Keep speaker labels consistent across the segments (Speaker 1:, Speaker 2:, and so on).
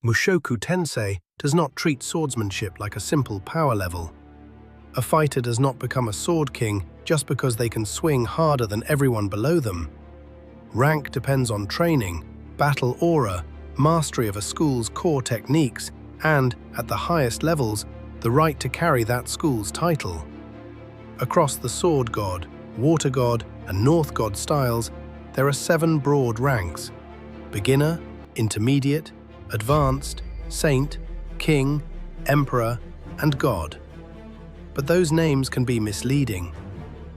Speaker 1: Mushoku Tensei does not treat swordsmanship like a simple power level. A fighter does not become a sword king just because they can swing harder than everyone below them. Rank depends on training, battle aura, mastery of a school's core techniques, and, at the highest levels, the right to carry that school's title. Across the Sword God, Water God, and North God styles, there are 7 broad ranks: beginner, intermediate, advanced, saint, king, emperor, and god. But those names can be misleading.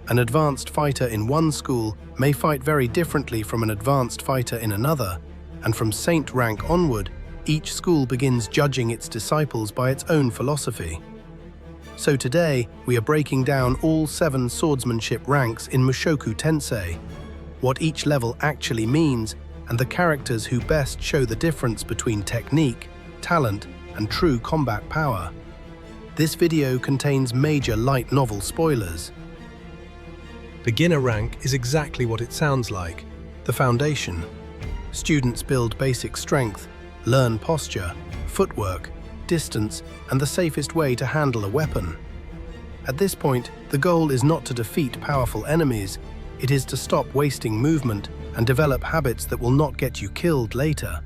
Speaker 1: An advanced fighter in one school may fight very differently from an advanced fighter in another, and from saint rank onward, each school begins judging its disciples by its own philosophy. So today, we are breaking down all 7 swordsmanship ranks in Mushoku Tensei, what each level actually means, and the characters who best show the difference between technique, talent, and true combat power. This video contains major light novel spoilers. Beginner rank is exactly what it sounds like, the foundation. Students build basic strength, learn posture, footwork, distance, and the safest way to handle a weapon. At this point, the goal is not to defeat powerful enemies, it is to stop wasting movement and develop habits that will not get you killed later.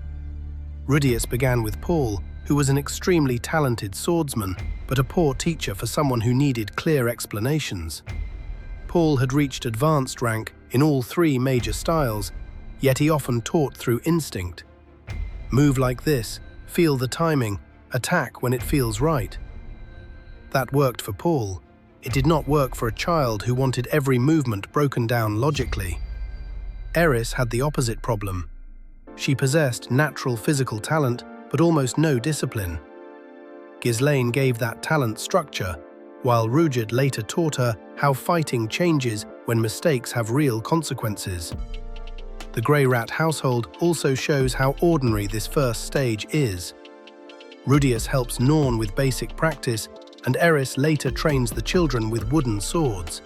Speaker 1: Rudius began with Paul, who was an extremely talented swordsman, but a poor teacher for someone who needed clear explanations. Paul had reached advanced rank in all 3 major styles, yet he often taught through instinct. Move like this, feel the timing, attack when it feels right. That worked for Paul. It did not work for a child who wanted every movement broken down logically. Eris had the opposite problem. She possessed natural physical talent, but almost no discipline. Ghislaine gave that talent structure, while Ruijerd later taught her how fighting changes when mistakes have real consequences. The Grey Rat household also shows how ordinary this first stage is. Rudius helps Norn with basic practice, and Eris later trains the children with wooden swords.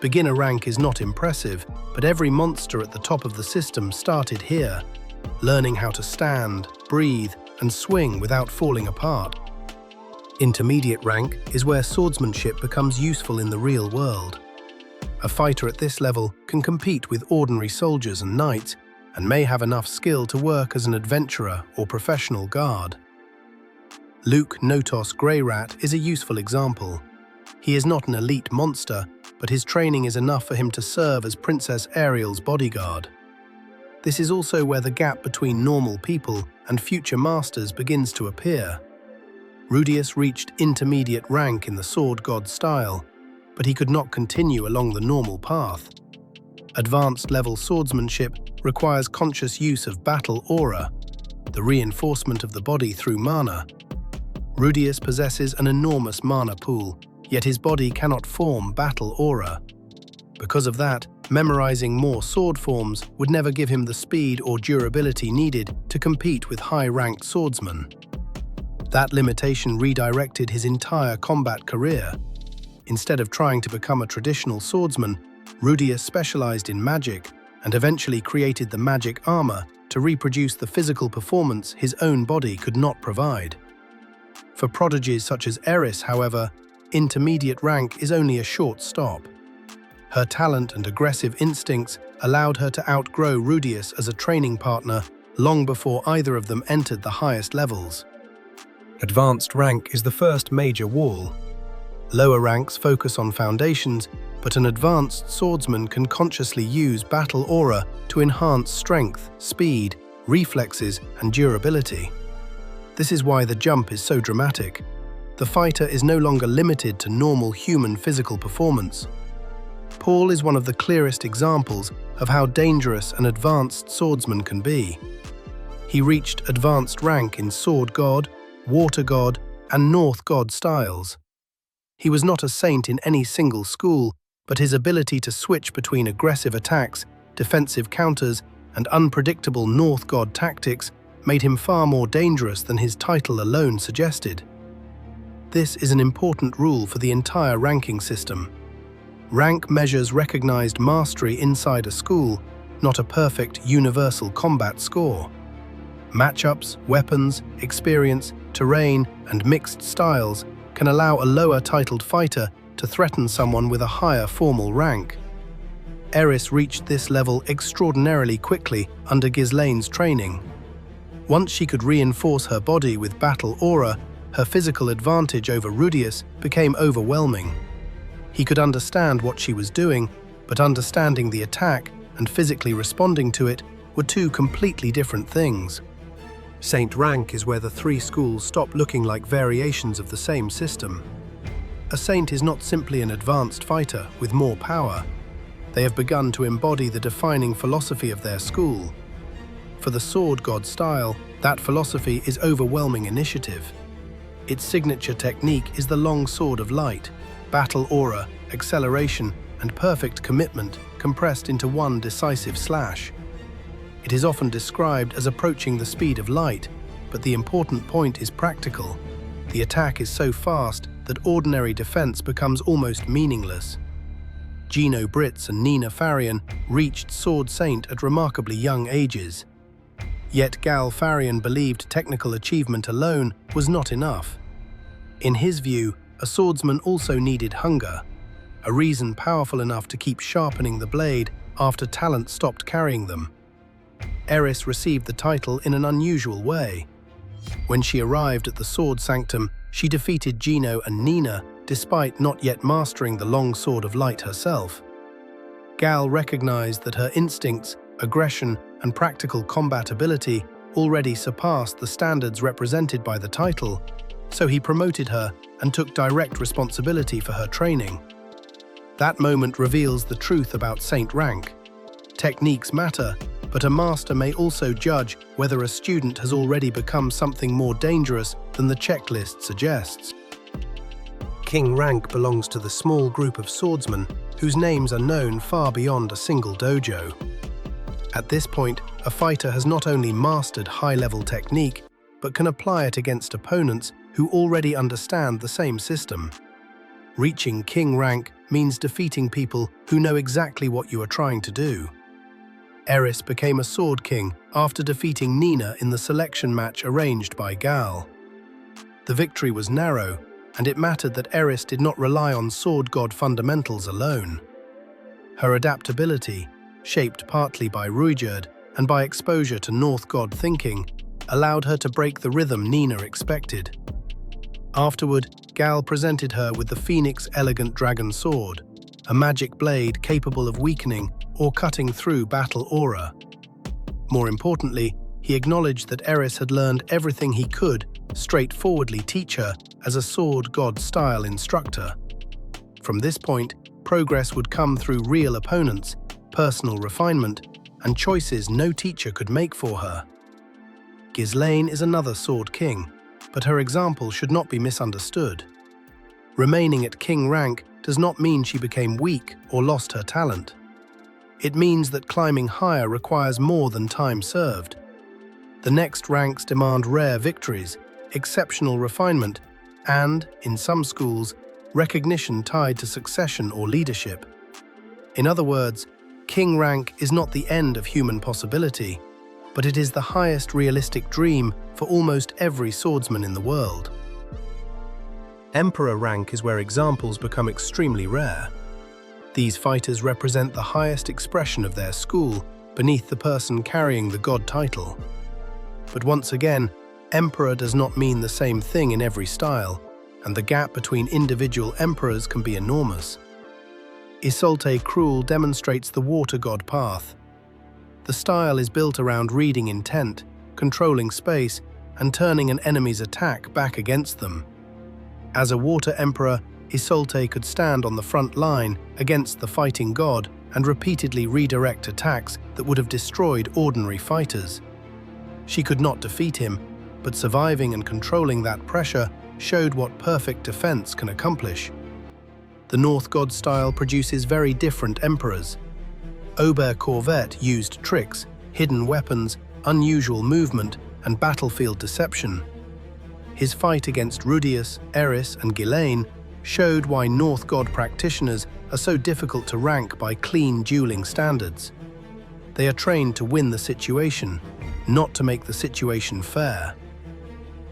Speaker 1: Beginner rank is not impressive, but every monster at the top of the system started here, learning how to stand, breathe, and swing without falling apart. Intermediate rank is where swordsmanship becomes useful in the real world. A fighter at this level can compete with ordinary soldiers and knights, and may have enough skill to work as an adventurer or professional guard. Luke Notos Grey Rat is a useful example. He is not an elite monster, but his training is enough for him to serve as Princess Ariel's bodyguard. This is also where the gap between normal people and future masters begins to appear. Rudius reached intermediate rank in the Sword God style, but he could not continue along the normal path. Advanced level swordsmanship requires conscious use of battle aura, the reinforcement of the body through mana. Rudius possesses an enormous mana pool, yet his body cannot form battle aura. Because of that, memorizing more sword forms would never give him the speed or durability needed to compete with high-ranked swordsmen. That limitation redirected his entire combat career. Instead of trying to become a traditional swordsman, Rudius specialized in magic and eventually created the magic armor to reproduce the physical performance his own body could not provide. For prodigies such as Eris, however, intermediate rank is only a short stop. Her talent and aggressive instincts allowed her to outgrow Rudius as a training partner long before either of them entered the highest levels. Advanced rank is the first major wall. Lower ranks focus on foundations, but an advanced swordsman can consciously use battle aura to enhance strength, speed, reflexes, and durability. This is why the jump is so dramatic. The fighter is no longer limited to normal human physical performance. Paul is one of the clearest examples of how dangerous an advanced swordsman can be. He reached advanced rank in Sword God, Water God, and North God styles. He was not a saint in any single school, but his ability to switch between aggressive attacks, defensive counters, and unpredictable North God tactics made him far more dangerous than his title alone suggested. This is an important rule for the entire ranking system. Rank measures recognized mastery inside a school, not a perfect universal combat score. Matchups, weapons, experience, terrain, and mixed styles can allow a lower-titled fighter to threaten someone with a higher formal rank. Eris reached this level extraordinarily quickly under Ghislaine's training. Once she could reinforce her body with battle aura, her physical advantage over Rudius became overwhelming. He could understand what she was doing, but understanding the attack and physically responding to it were two completely different things. Saint rank is where the three schools stop looking like variations of the same system. A saint is not simply an advanced fighter with more power. They have begun to embody the defining philosophy of their school. For the sword god style, that philosophy is overwhelming initiative. Its signature technique is the long sword of light, battle aura, acceleration, and perfect commitment compressed into one decisive slash. It is often described as approaching the speed of light, but the important point is practical. The attack is so fast that ordinary defense becomes almost meaningless. Gino Britz and Nina Farian reached Sword Saint at remarkably young ages. Yet Gal Farian believed technical achievement alone was not enough. In his view, a swordsman also needed hunger, a reason powerful enough to keep sharpening the blade after talent stopped carrying them. Eris received the title in an unusual way. When she arrived at the Sword Sanctum, she defeated Gino and Nina despite not yet mastering the long sword of light herself. Gal recognized that her instincts, aggression, and practical combat ability already surpassed the standards represented by the title, so he promoted her and took direct responsibility for her training. That moment reveals the truth about saint rank. Techniques matter, but a master may also judge whether a student has already become something more dangerous than the checklist suggests. King rank belongs to the small group of swordsmen whose names are known far beyond a single dojo. At this point, a fighter has not only mastered high-level technique, but can apply it against opponents who already understand the same system. Reaching king rank means defeating people who know exactly what you are trying to do. Eris became a sword king after defeating Nina in the selection match arranged by Gal. The victory was narrow, and it mattered that Eris did not rely on sword god fundamentals alone. Her adaptability, shaped partly by Ruijerd and by exposure to North god thinking, allowed her to break the rhythm Nina expected. Afterward, Gal presented her with the Phoenix Elegant Dragon Sword, a magic blade capable of weakening or cutting through battle aura. More importantly, he acknowledged that Eris had learned everything he could straightforwardly teach her as a sword god-style instructor. From this point, progress would come through real opponents, personal refinement, and choices no teacher could make for her. Ghislaine is another sword king, but her example should not be misunderstood. Remaining at king rank does not mean she became weak or lost her talent. It means that climbing higher requires more than time served. The next ranks demand rare victories, exceptional refinement, and, in some schools, recognition tied to succession or leadership. In other words, king rank is not the end of human possibility, but it is the highest realistic dream for almost every swordsman in the world. Emperor rank is where examples become extremely rare. These fighters represent the highest expression of their school beneath the person carrying the god title. But once again, Emperor does not mean the same thing in every style, and the gap between individual emperors can be enormous. Isolte Cruel demonstrates the water god path. The style is built around reading intent, controlling space, and turning an enemy's attack back against them. As a water emperor, Isolte could stand on the front line against the fighting god and repeatedly redirect attacks that would have destroyed ordinary fighters. She could not defeat him, but surviving and controlling that pressure showed what perfect defense can accomplish. The North God style produces very different emperors. Aubert Corvette used tricks, hidden weapons, unusual movement, and battlefield deception. His fight against Rudius, Eris, and Ghislaine showed why North God practitioners are so difficult to rank by clean dueling standards. They are trained to win the situation, not to make the situation fair.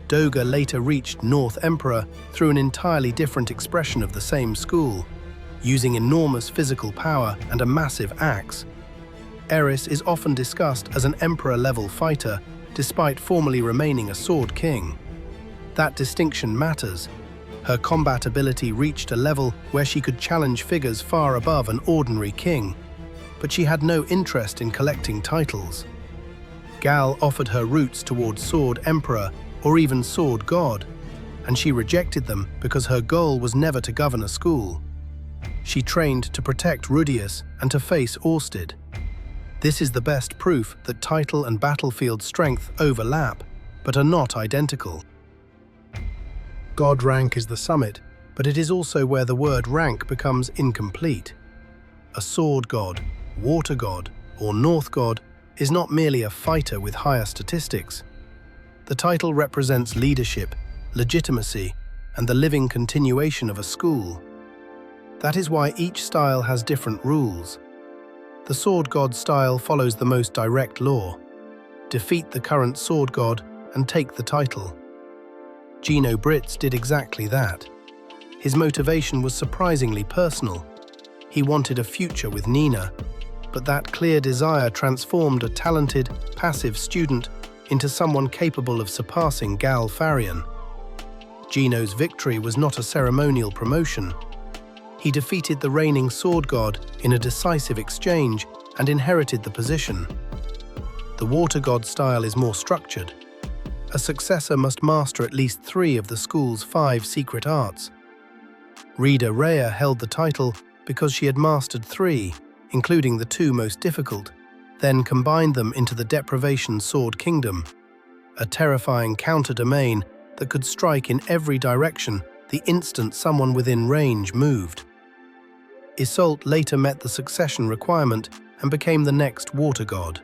Speaker 1: Doga later reached North Emperor through an entirely different expression of the same school, using enormous physical power and a massive axe. Eris is often discussed as an emperor-level fighter, despite formerly remaining a sword king. That distinction matters. Her combat ability reached a level where she could challenge figures far above an ordinary king, but she had no interest in collecting titles. Gal offered her routes towards Sword Emperor or even Sword God, and she rejected them because her goal was never to govern a school. She trained to protect Rudius and to face Orsted. This is the best proof that title and battlefield strength overlap, but are not identical. God rank is the summit, but it is also where the word rank becomes incomplete. A sword god, water god, or north god is not merely a fighter with higher statistics. The title represents leadership, legitimacy, and the living continuation of a school. That is why each style has different rules. The sword god style follows the most direct law: defeat the current sword god and take the title. Gino Britz did exactly that. His motivation was surprisingly personal. He wanted a future with Nina, but that clear desire transformed a talented, passive student into someone capable of surpassing Gal Farian. Gino's victory was not a ceremonial promotion. He defeated the reigning sword god in a decisive exchange and inherited the position. The water god style is more structured. A successor must master at least 3 of the school's 5 secret arts. Rita Rea held the title because she had mastered 3, including the 2 most difficult, then combined them into the Deprivation Sword Kingdom, a terrifying counter-domain that could strike in every direction the instant someone within range moved. Isolde later met the succession requirement and became the next water god.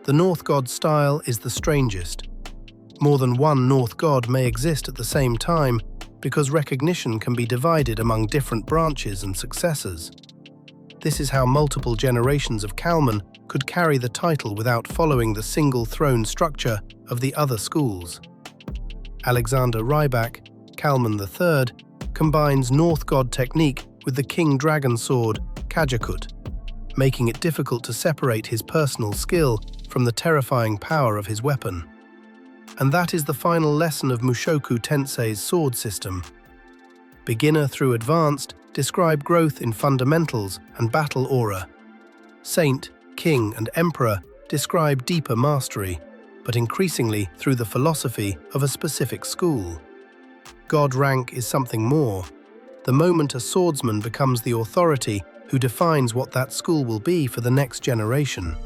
Speaker 1: The North God style is the strangest. More than one North God may exist at the same time because recognition can be divided among different branches and successors. This is how multiple generations of Kalman could carry the title without following the single throne structure of the other schools. Alexander Rybak, Kalman III, combines North God technique with the King Dragon sword, Kajakut, making it difficult to separate his personal skill from the terrifying power of his weapon. And that is the final lesson of Mushoku Tensei's sword system. Beginner through advanced describe growth in fundamentals and battle aura. Saint, King, and Emperor describe deeper mastery, but increasingly through the philosophy of a specific school. God rank is something more. The moment a swordsman becomes the authority who defines what that school will be for the next generation.